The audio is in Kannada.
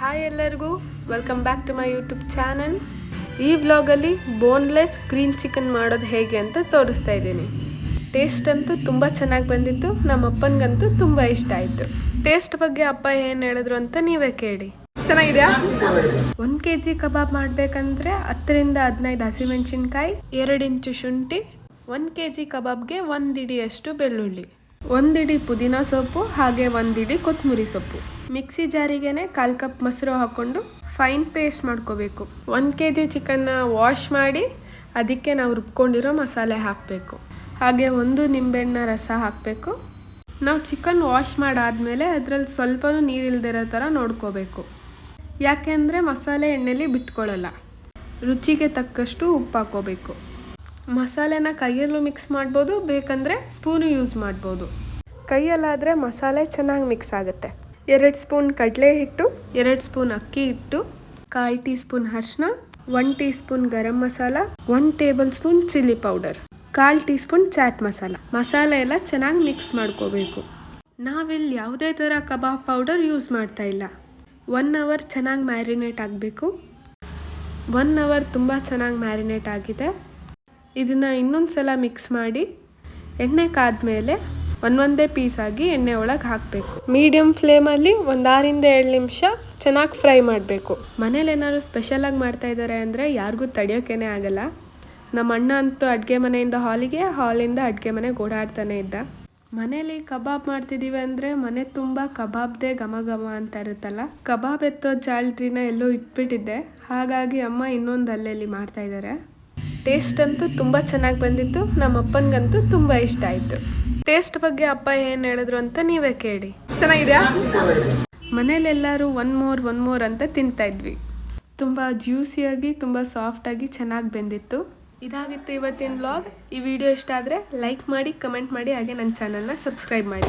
ಹಾಯ್ ಎಲ್ಲರಿಗೂ welcome back to my YouTube channel. ಈ ವ್ಲಾಗಲ್ಲಿ ಬೋನ್ಲೆಸ್ ಗ್ರೀನ್ ಚಿಕನ್ ಮಾಡೋದು ಹೇಗೆ ಅಂತ ತೋರಿಸ್ತಾ ಇದ್ದೀನಿ. ಟೇಸ್ಟ್ ಅಂತೂ ತುಂಬ ಚೆನ್ನಾಗಿ ಬಂದಿತ್ತು. ನಮ್ಮ ಅಪ್ಪನಿಗಂತೂ ತುಂಬ ಇಷ್ಟ ಆಯಿತು. ಟೇಸ್ಟ್ ಬಗ್ಗೆ ಅಪ್ಪ ಏನು ಹೇಳಿದ್ರು ಅಂತ ನೀವೇ ಕೇಳಿ. ಚೆನ್ನಾಗಿದೆಯಾ? 1 kg ಕಬಾಬ್ ಮಾಡಬೇಕಂದ್ರೆ 10ರಿಂದ 15 ಹಸಿಮೆಣಸಿನ್ಕಾಯಿ, 2 ಇಂಚು ಶುಂಠಿ, 1 kg ಕಬಾಬ್ಗೆ 1 ಇಡಿಯಷ್ಟು ಬೆಳ್ಳುಳ್ಳಿ, 1 ಇಡಿ ಪುದೀನ ಸೊಪ್ಪು, ಹಾಗೆ 1 ಇಡಿ ಕೊತ್ತಂಬರಿ ಸೊಪ್ಪು. ಮಿಕ್ಸಿ ಜಾರಿಗೆನೆ 1/4 ಕಪ್ ಮೊಸರು ಹಾಕ್ಕೊಂಡು ಫೈನ್ ಪೇಸ್ಟ್ ಮಾಡ್ಕೋಬೇಕು. 1 kg ಚಿಕನ್ನ ವಾಶ್ ಮಾಡಿ ಅದಕ್ಕೆ ನಾವು ರುಬ್ಕೊಂಡಿರೋ ಮಸಾಲೆ ಹಾಕಬೇಕು. ಹಾಗೆ 1 ನಿಂಬೆಹಣ್ಣ ರಸ ಹಾಕಬೇಕು. ನಾವು ಚಿಕನ್ ವಾಶ್ ಮಾಡಾದಮೇಲೆ ಅದರಲ್ಲಿ ಸ್ವಲ್ಪನೂ ನೀರಿಲ್ದಿರೋ ಥರ ನೋಡ್ಕೋಬೇಕು. ಯಾಕೆಂದರೆ ಮಸಾಲೆ ಎಣ್ಣೆಲಿ ಬಿಟ್ಕೊಳ್ಳಲ್ಲ. ರುಚಿಗೆ ತಕ್ಕಷ್ಟು ಉಪ್ಪು ಹಾಕೋಬೇಕು. ಮಸಾಲೆನ ಕೈಯಲ್ಲೂ ಮಿಕ್ಸ್ ಮಾಡ್ಬೋದು, ಬೇಕಂದರೆ ಸ್ಪೂನು ಯೂಸ್ ಮಾಡ್ಬೋದು. ಕೈಯಲ್ಲಾದರೆ ಮಸಾಲೆ ಚೆನ್ನಾಗಿ ಮಿಕ್ಸ್ ಆಗುತ್ತೆ. 2 ಸ್ಪೂನ್ ಕಡಲೆ ಹಿಟ್ಟು, 2 ಸ್ಪೂನ್ ಅಕ್ಕಿ ಹಿಟ್ಟು, 1/4 ಟೀ ಸ್ಪೂನ್ ಅರಿಶಿನ, 1 teaspoon garam masala, 1 tablespoon chilli powder, 1/4 teaspoon chaat masala. ಮಸಾಲೆ ಎಲ್ಲ ಚೆನ್ನಾಗಿ ಮಿಕ್ಸ್ ಮಾಡ್ಕೋಬೇಕು. ನಾವಿಲ್ಲಿ ಯಾವುದೇ ಥರ ಕಬಾಬ್ ಪೌಡರ್ ಯೂಸ್ ಮಾಡ್ತಾ ಇಲ್ಲ. 1 ಅವರ್ ಚೆನ್ನಾಗಿ ಮ್ಯಾರಿನೇಟ್ ಆಗಬೇಕು. 1 ಅವರ್ ತುಂಬ ಚೆನ್ನಾಗಿ ಮ್ಯಾರಿನೇಟ್ ಆಗಿದೆ. ಇದನ್ನು ಇನ್ನೊಂದು ಸಲ ಮಿಕ್ಸ್ ಮಾಡಿ ಎಣ್ಣೆ ಕಾದ್ಮೇಲೆ ಒಂದೊಂದೇ ಪೀಸಾಗಿ ಎಣ್ಣೆ ಒಳಗೆ ಹಾಕಬೇಕು. ಮೀಡಿಯಮ್ ಫ್ಲೇಮಲ್ಲಿ 6ರಿಂದ 7 ನಿಮಿಷ ಚೆನ್ನಾಗಿ ಫ್ರೈ ಮಾಡಬೇಕು. ಮನೇಲಿ ಏನಾದ್ರು ಸ್ಪೆಷಲಾಗಿ ಮಾಡ್ತಾ ಇದ್ದಾರೆ ಅಂದರೆ ಯಾರಿಗೂ ತಡೆಯೋಕ್ಕೇ ಆಗಲ್ಲ. ನಮ್ಮ ಅಣ್ಣ ಅಂತೂ ಅಡುಗೆ ಮನೆಯಿಂದ ಹಾಲಿಗೆ, ಹಾಲಿಂದ ಅಡುಗೆ ಮನೆಗೆ ಓಡಾಡ್ತಾನೆ ಇದ್ದ. ಮನೇಲಿ ಕಬಾಬ್ ಮಾಡ್ತಿದ್ದೀವಿ ಅಂದರೆ ಮನೆ ತುಂಬ ಕಬಾಬ್ದೇ ಘಮ ಘಮ ಅಂತ ಇರುತ್ತಲ್ಲ. ಕಬಾಬ್ ಎತ್ತೋ ಜಾಲ್ರಿನ ಎಲ್ಲೋ ಇಟ್ಬಿಟ್ಟಿದ್ದೆ, ಹಾಗಾಗಿ ಅಮ್ಮ ಇನ್ನೊಂದು ಅಲ್ಲೆಲ್ಲಿ ಮಾಡ್ತಾಯಿದ್ದಾರೆ. ಟೇಸ್ಟ್ ಅಂತೂ ತುಂಬ ಚೆನ್ನಾಗಿ ಬಂದಿತ್ತು. ನಮ್ಮ ಅಪ್ಪನಿಗಂತೂ ತುಂಬ ಇಷ್ಟ ಆಯಿತು. ಟೇಸ್ಟ್ ಬಗ್ಗೆ ಅಪ್ಪ ಏನು ಹೇಳಿದ್ರು ಅಂತ ನೀವೇ ಕೇಳಿ. ಚೆನ್ನಾಗಿದೆಯಾ? ಮನೇಲೆಲ್ಲರೂ ಒನ್ ಮೋರ್ ಅಂತ ತಿಂತಾ ಇದ್ವಿ. ತುಂಬ ಜ್ಯೂಸಿಯಾಗಿ, ತುಂಬ ಸಾಫ್ಟಾಗಿ ಚೆನ್ನಾಗಿ ಬೆಂದಿತ್ತು. ಇದಾಗಿತ್ತು ಇವತ್ತಿನ ವ್ಲಾಗ್. ಈ ವಿಡಿಯೋ ಇಷ್ಟ ಆದರೆ ಲೈಕ್ ಮಾಡಿ, ಕಮೆಂಟ್ ಮಾಡಿ, ಹಾಗೆ ನನ್ನ ಚಾನಲ್ನ ಸಬ್ಸ್ಕ್ರೈಬ್ ಮಾಡಿ.